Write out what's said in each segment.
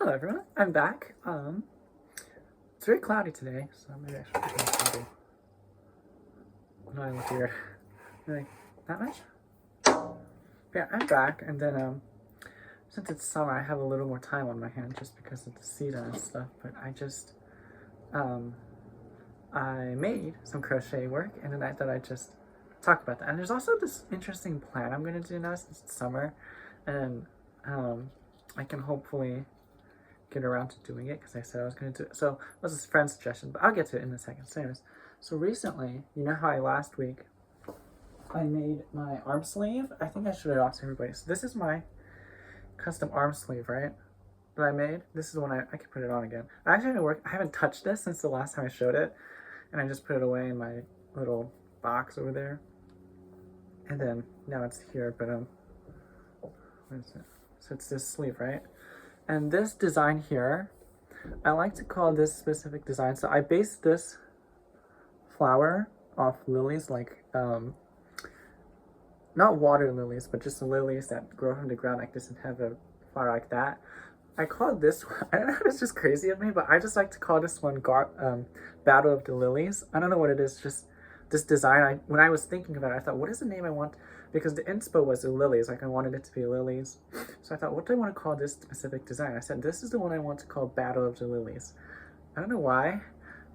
Hello everyone, I'm back. It's very cloudy today, so maybe I should put it cloudy. No, I look weird. Really, that much? Yeah, I'm back, and then, since it's summer, I have a little more time on my hand just because of the season and stuff, but um, I made some crochet work, and then I thought I'd just talk about that. And there's also this interesting plan I'm going to do now since it's summer, and, I can hopefully get around to doing it because I said I was going to do it. So it was a friend's suggestion, but I'll get to it in a second. So anyways, so recently, you know how last week I made my arm sleeve? I think I showed it off to everybody. So this is my custom arm sleeve, right? That I made. This is the one I can put it on again. I haven't touched this since the last time I showed it, and I just put it away in my little box over there. And then now it's here, but what is it? So it's this sleeve, right? And this design here, I like to call this specific design. So I based this flower off lilies, like, not water lilies, but just the lilies that grow from the ground like this and have a flower like that. I call this one, I don't know if it's just crazy of me, but I just like to call this one Battle of the Lilies. I don't know what it is, just this design. When I was thinking about it, I thought, what is the name I want? Because the inspo was the lilies, like I wanted it to be lilies. So I thought, what do I want to call this specific design? I said, this is the one I want to call Battle of the Lilies. I don't know why,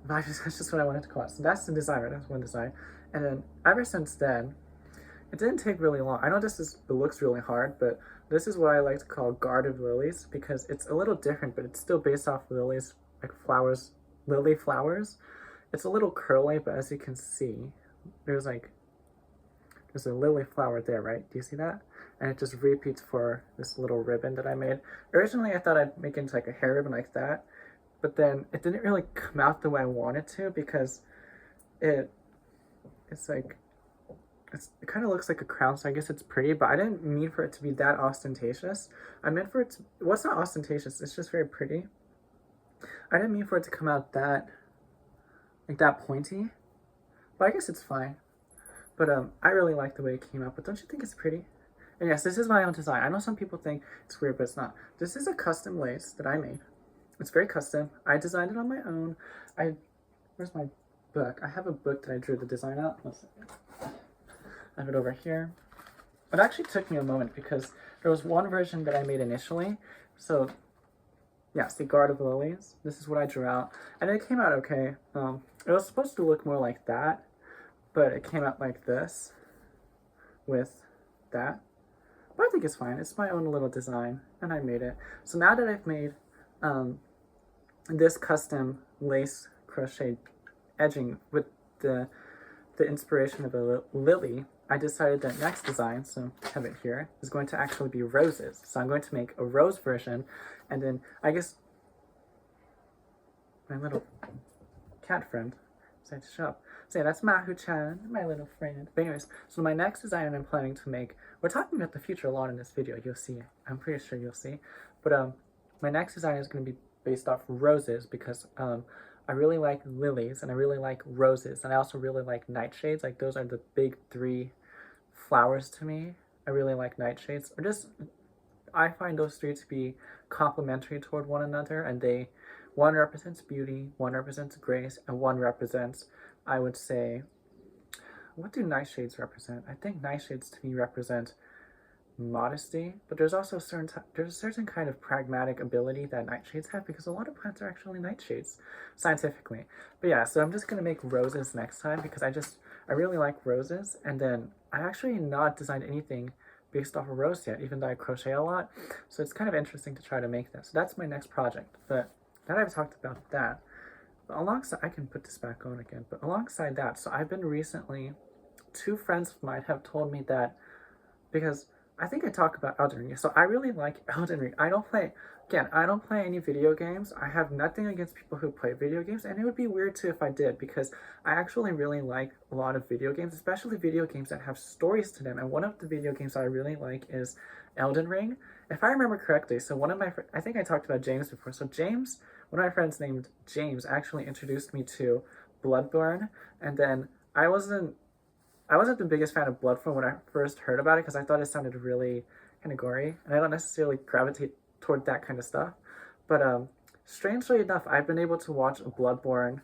but that's just what I wanted to call it. So that's the design, right? That's one design. And then ever since then, it didn't take really long. I know it looks really hard, but this is what I like to call Guard of Lilies because it's a little different, but it's still based off lilies, like flowers, lily flowers. It's a little curly, but as you can see, there's a lily flower there, right? Do you see that? And it just repeats for this little ribbon that I made. Originally, I thought I'd make it into like a hair ribbon like that, but then it didn't really come out the way I wanted to because it kind of looks like a crown, so I guess it's pretty, but I didn't mean for it to be that ostentatious. I meant for it to, well, it's not ostentatious, it's just very pretty. I didn't mean for it to come out like that pointy, but I guess it's fine. But I really like the way it came out, but don't you think it's pretty? And yes, this is my own design. I know some people think it's weird, but it's not. This is a custom lace that I made. It's very custom. I designed it on my own. Where's my book? I have a book that I drew the design out. One second. I have it over here. It actually took me a moment because there was one version that I made initially. So, yes, the Guard of Lilies. This is what I drew out. And it came out okay. It was supposed to look more like that, but it came out like this with that. But I think it's fine. It's my own little design, and I made it. So now that I've made this custom lace crochet edging with the inspiration of a lily, I decided that next design, so I have it here, is going to actually be roses. So I'm going to make a rose version, and then I guess my little cat friend decided to show up. So yeah, that's Mahu-chan, my little friend. But anyways, so my next design I'm planning to make, we're talking about the future a lot in this video, you'll see. I'm pretty sure you'll see. But my next design is going to be based off roses because I really like lilies and I really like roses, and I also really like nightshades. Like those are the big three flowers to me. I really like nightshades. I find those three to be complementary toward one another, and one represents beauty, one represents grace, and one represents, I would say, what do nightshades represent? I think nightshades to me represent modesty, but there's also a certain kind of pragmatic ability that nightshades have because a lot of plants are actually nightshades scientifically. But yeah, so I'm just gonna make roses next time because I really like roses, and then I actually not designed anything based off a rose yet, even though I crochet a lot. So it's kind of interesting to try to make that. So that's my next project. But now that I've talked about that, alongside, I can put this back on again, but alongside that, so I've been recently, two friends of mine have told me that, because I think I talk about Elden Ring. So I really like Elden Ring. I don't play any video games. I have nothing against people who play video games, and it would be weird too if I did, because I actually really like a lot of video games, especially video games that have stories to them. And one of the video games that I really like is Elden Ring. If I remember correctly, so I think I talked about James before. So James, one of my friends named James, actually introduced me to Bloodborne, and then I wasn't the biggest fan of Bloodborne when I first heard about it because I thought it sounded really kind of gory, and I don't necessarily gravitate toward that kind of stuff. But strangely enough, I've been able to watch Bloodborne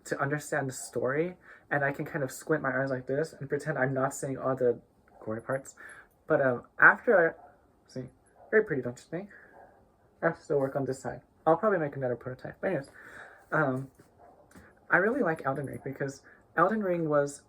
to understand the story, and I can kind of squint my eyes like this and pretend I'm not seeing all the gory parts. But after I see, very pretty, don't you think? I have to still work on this side. I'll probably make another prototype. But anyways, um, I really like Elden Ring because Elden Ring was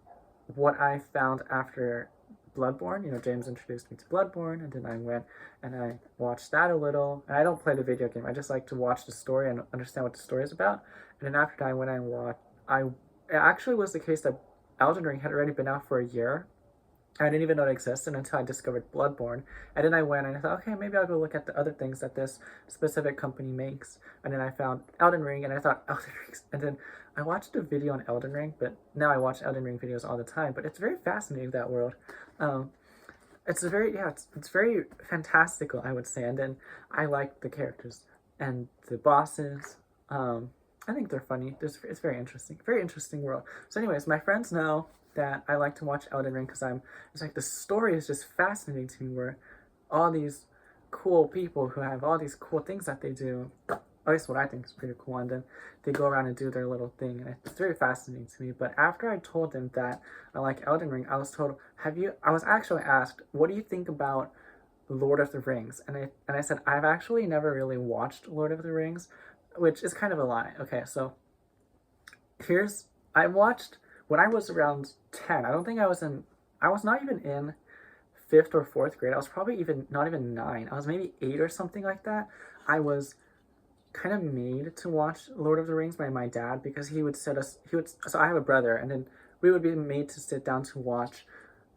what I found after Bloodborne. You know, James introduced me to Bloodborne, and then I went and I watched that a little. And I don't play the video game. I just like to watch the story and understand what the story is about. And then after that, when I watched, it actually was the case that Elden Ring had already been out for a year. I didn't even know it existed until I discovered Bloodborne. And then I went and I thought, okay, maybe I'll go look at the other things that this specific company makes. And then I found Elden Ring, and I thought, Elden Ring. And then I watched a video on Elden Ring, but now I watch Elden Ring videos all the time. But it's very fascinating, that world. It's a very, yeah, it's very fantastical, I would say. And then I like the characters and the bosses. I think they're funny. It's very interesting world. So anyways, my friends know that I like to watch Elden Ring because it's like the story is just fascinating to me, where all these cool people who have all these cool things that they do, at least what I think is pretty cool, and then they go around and do their little thing, and it's very fascinating to me. But after I told them that I like Elden Ring, I was told, I was actually asked, what do you think about Lord of the Rings? And I said, I've actually never really watched Lord of the Rings, which is kind of a lie. Okay, so I watched when I was around 10. I was not even in 5th or 4th grade. I was probably not even 9. I was maybe 8 or something like that. I was kind of made to watch Lord of the Rings by my dad, because so I have a brother, and then we would be made to sit down to watch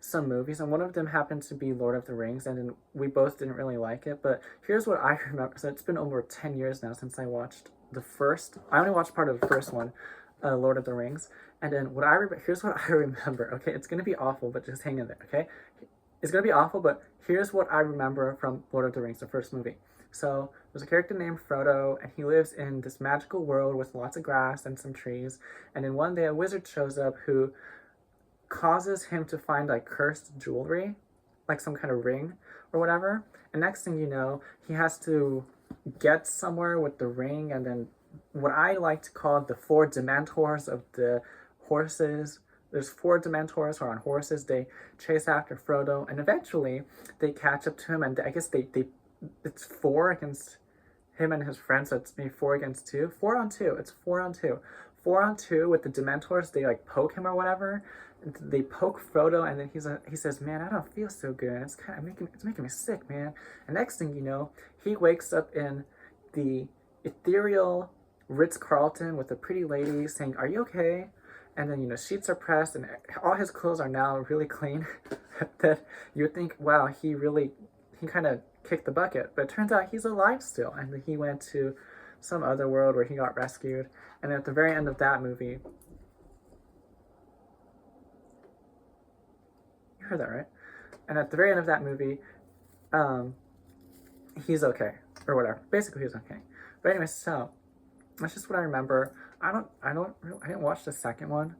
some movies, and one of them happened to be Lord of the Rings, and then we both didn't really like it. But here's what I remember. So it's been over 10 years now since I watched I only watched part of the first one, Lord of the Rings. And then here's what I remember. Okay, it's gonna be awful, but just hang in there. Okay, it's gonna be awful, but here's what I remember from Lord of the Rings, the first movie. So there's a character named Frodo, and he lives in this magical world with lots of grass and some trees. And then one day a wizard shows up who causes him to find like cursed jewelry, like some kind of ring or whatever. And next thing you know, he has to get somewhere with the ring, and then what I like to call the 4 Dementors of the horses. There's 4 Dementors who are on horses. They chase after Frodo, and eventually they catch up to him, and I guess it's 4 against him and his friends, so it's maybe 4 against 2. 4 on 2. It's 4 on 2. 4 on 2 with the Dementors. They like poke him or whatever. They poke Frodo, and then he says, "Man, I don't feel so good. It's kind of making me sick, man." And next thing you know, he wakes up in the ethereal Ritz-Carlton with a pretty lady saying, "Are you okay?" And then, sheets are pressed, and all his clothes are now really clean. That you would think, wow, he kind of kicked the bucket. But it turns out he's alive still, and he went to some other world where he got rescued. And at the very end of that movie, you heard that right? And at the very end of that movie, he's okay, or whatever. Basically, he's okay. But anyway, so that's just what I remember. I didn't watch the second one.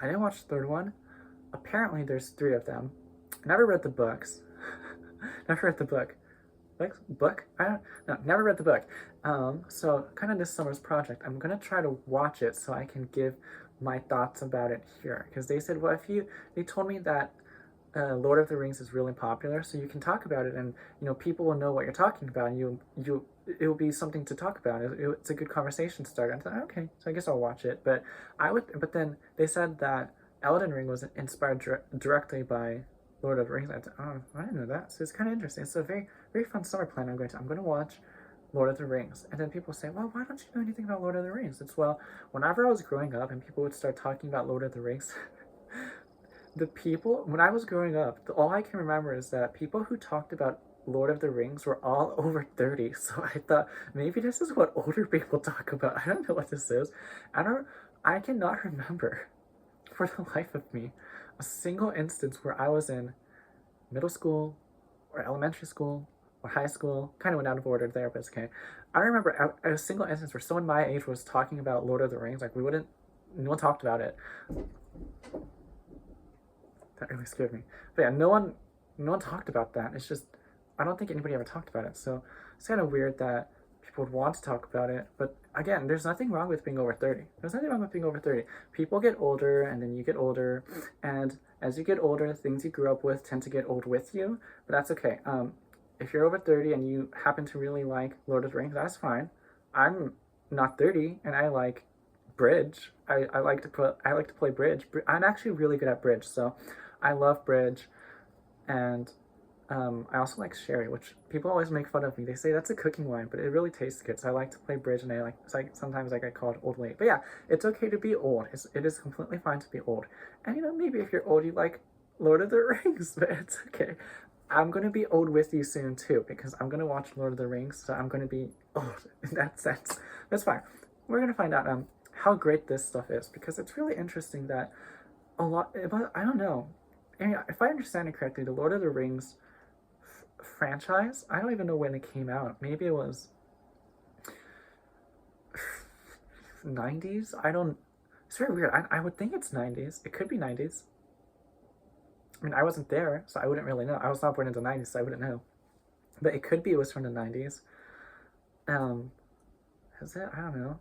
I didn't watch the third one. Apparently, there's 3 of them. I never read the books. Never read the book. Book? Never read the book. So kind of this summer's project, I'm gonna try to watch it so I can give my thoughts about it here. Because they said, well, they told me that Lord of the Rings is really popular, so you can talk about it, and people will know what you're talking about, and it will be something to talk about. It's a good conversation starter. I thought, okay, so I guess I'll watch it. But then they said that Elden Ring was inspired directly by Lord of the Rings. I thought, oh, I didn't know that. So it's kind of interesting. It's a very, very fun summer plan. I'm going to watch Lord of the Rings. And then people say, well, why don't you know anything about Lord of the Rings? It's, well, whenever I was growing up and people would start talking about Lord of the Rings, when I was growing up, all I can remember is that people who talked about Lord of the Rings were all over 30. So I thought, maybe this is what older people talk about. I don't know what this is. I cannot remember, for the life of me, a single instance where I was in middle school or elementary school or high school. Kind of went out of order there, but it's okay. I don't remember a single instance where someone my age was talking about Lord of the Rings. Like, no one talked about it. That really scared me. But yeah, no one talked about that. It's just, I don't think anybody ever talked about it. So it's kind of weird that people would want to talk about it. But again, there's nothing wrong with being over 30. There's nothing wrong with being over 30. People get older, and then you get older, and as you get older, things you grew up with tend to get old with you, but that's okay. If you're over 30 and you happen to really like Lord of the Rings, that's fine. I'm not 30, and I like bridge. I like to play bridge. I'm actually really good at bridge, so I love bridge, and I also like sherry, which people always make fun of me. They say that's a cooking wine, but it really tastes good. So I like to play bridge, and it's like sometimes I get called old late. But yeah, it's okay to be old. It is completely fine to be old. And maybe if you're old, you like Lord of the Rings, but it's okay. I'm gonna be old with you soon too, because I'm gonna watch Lord of the Rings, so I'm gonna be old in that sense. That's fine. We're gonna find out how great this stuff is, because it's really interesting that but I don't know. If I understand it correctly, the Lord of the Rings franchise, I don't even know when it came out. Maybe it was 90s. It's very weird. I would think it's 90s. It could be 90s. I mean, I wasn't there, so I wouldn't really know. I was not born in the 90s, so I wouldn't know. But it could be it was from the 90s. Is it? I don't know.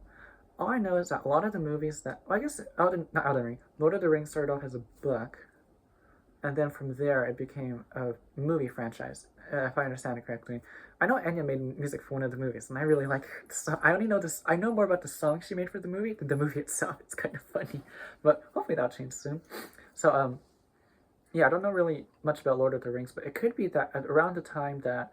All I know is that a lot of the movies I guess not Elden Ring. Lord of the Rings started off as a book, and then from there it became a movie franchise, if I understand it correctly. I know Enya made music for one of the movies, and I really like her. So I only know this. I know more about the song she made for the movie than the movie itself. It's kind of funny, but hopefully that'll change soon. So yeah, I don't know really much about Lord of the Rings, but it could be that around the time that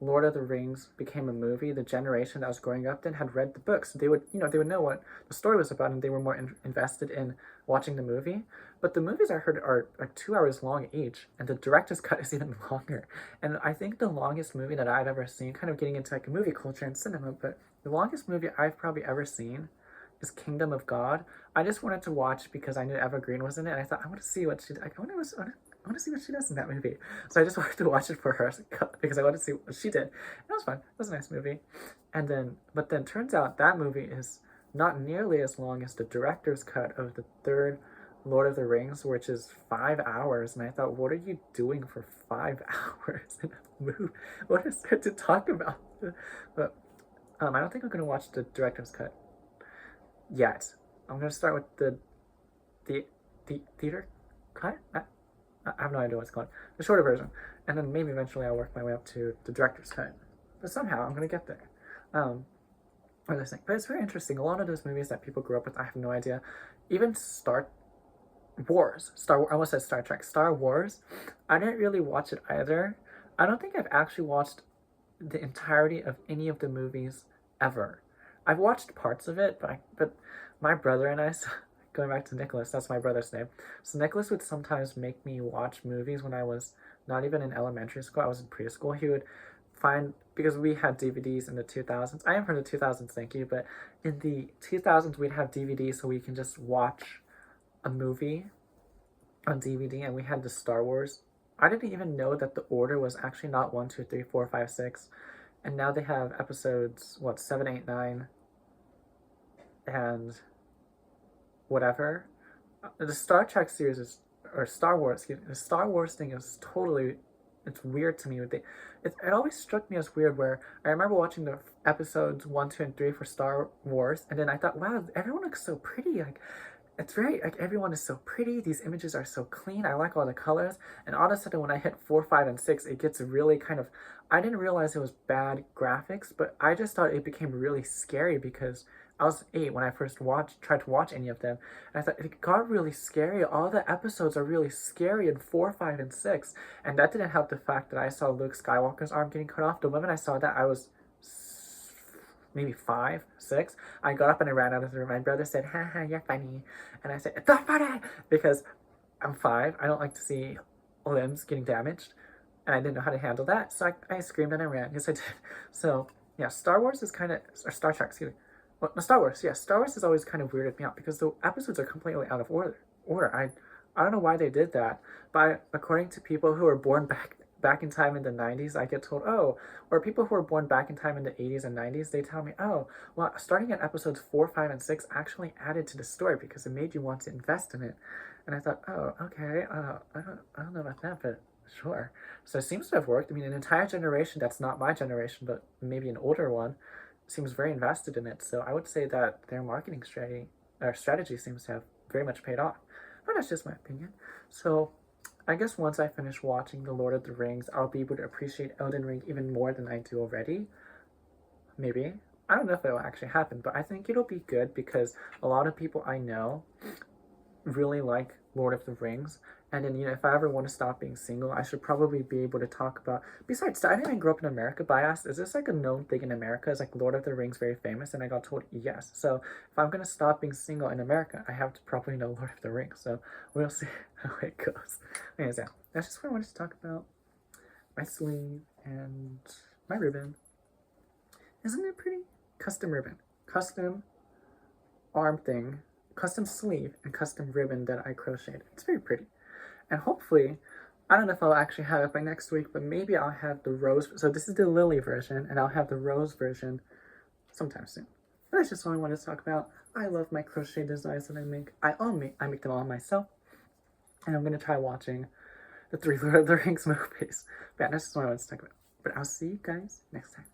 Lord of the Rings became a movie, the generation that was growing up then had read the books. They would know what the story was about, and they were more invested in watching the movie. But the movies I heard are 2 hours long each, and the director's cut is even longer. And I think the longest movie that I've ever seen, kind of getting into like movie culture and cinema, but the longest movie I've probably ever seen is Kingdom of God. I just wanted to watch because I knew Eva Green was in it, and I thought I want to see what she. I want to see what she does in that movie. So I just wanted to watch it for her because I wanted to see what she did. It was fun. It was a nice movie. But then turns out that movie is not nearly as long as the director's cut of the third Lord of the Rings, which is 5 hours. And I thought, what are you doing for 5 hours in a movie? What is there to talk about? But I don't think I'm going to watch the director's cut yet. I'm going to start with the theater cut? I have no idea what it's called. The shorter version. And then maybe eventually I'll work my way up to the director's cut. But somehow I'm going to get there. But it's very interesting. A lot of those movies that people grew up with, I have no idea. Even Star Wars. I almost said Star Trek. Star Wars. I didn't really watch it either. I don't think I've actually watched the entirety of any of the movies ever. I've watched parts of it, but my brother and I... Going back to Nicholas, that's my brother's name. So Nicholas would sometimes make me watch movies when I was not even in elementary school. I was in preschool. He would find, because we had DVDs in the 2000s. I am from the 2000s, thank you. But in the 2000s, we'd have DVDs so we can just watch a movie on DVD. And we had the Star Wars. I didn't even know that the order was actually not 1, 2, 3, 4, 5, 6. And now they have episodes, 7, 8, 9, and whatever. The Star Trek series or Star Wars, the Star Wars thing is totally, it's weird to me. It always struck me as weird, where I remember watching the episodes 1, 2, and 3 for Star Wars, and then I thought, wow, everyone looks so pretty. Like, it's very, like, everyone is so pretty. These images are so clean. I like all the colors. And all of a sudden, when I hit 4, 5, and 6, it gets really kind of, I didn't realize it was bad graphics, but I just thought it became really scary because I was 8 when I first tried to watch any of them. And I thought, it got really scary. All the episodes are really scary in 4, 5, and 6. And that didn't help the fact that I saw Luke Skywalker's arm getting cut off. The moment I saw that, I was maybe 5, 6. I got up and I ran out of the room. My brother said, haha, you're funny. And I said, it's not funny! Because I'm 5. I don't like to see limbs getting damaged. And I didn't know how to handle that. So I screamed and I ran. Yes, I did. So, yeah, Star Wars is kind of, or Star Trek, excuse me. Well, no, Star Wars, yeah. Star Wars has always kind of weirded me out because the episodes are completely out of order. I don't know why they did that, but according to people who were born back in time in the 90s, I get told, oh, or people who were born back in time in the 80s and 90s, they tell me, oh, well, starting at episodes 4, 5, and 6 actually added to the story because it made you want to invest in it. And I thought, oh, okay, I don't know about that, but sure. So it seems to have worked. I mean, an entire generation that's not my generation, but maybe an older one, seems very invested in it. So I would say that their marketing strategy seems to have very much paid off. But that's just my opinion. So I guess once I finish watching The Lord of the Rings, I'll be able to appreciate Elden Ring even more than I do already. Maybe. I don't know if it'll actually happen, but I think it'll be good because a lot of people I know really like Lord of the Rings. And then, if I ever want to stop being single, I should probably be able to talk about. Besides, I didn't grow up in America, but I asked, is this like a known thing in America? Is like Lord of the Rings very famous? And I got told yes. So if I'm going to stop being single in America, I have to probably know Lord of the Rings. So we'll see how it goes. Anyways, yeah, that's just what I wanted to talk about. My sleeve and my ribbon. Isn't it pretty? Custom ribbon. Custom arm thing. Custom sleeve and custom ribbon that I crocheted. It's very pretty. And hopefully, I don't know if I'll actually have it by next week, but maybe I'll have the rose. So this is the lily version, and I'll have the rose version sometime soon. But that's just what I wanted to talk about. I love my crochet designs that I make. I make them all myself. And I'm going to try watching the 3 Lord of the Rings movies. But yeah, that's just what I wanted to talk about. But I'll see you guys next time.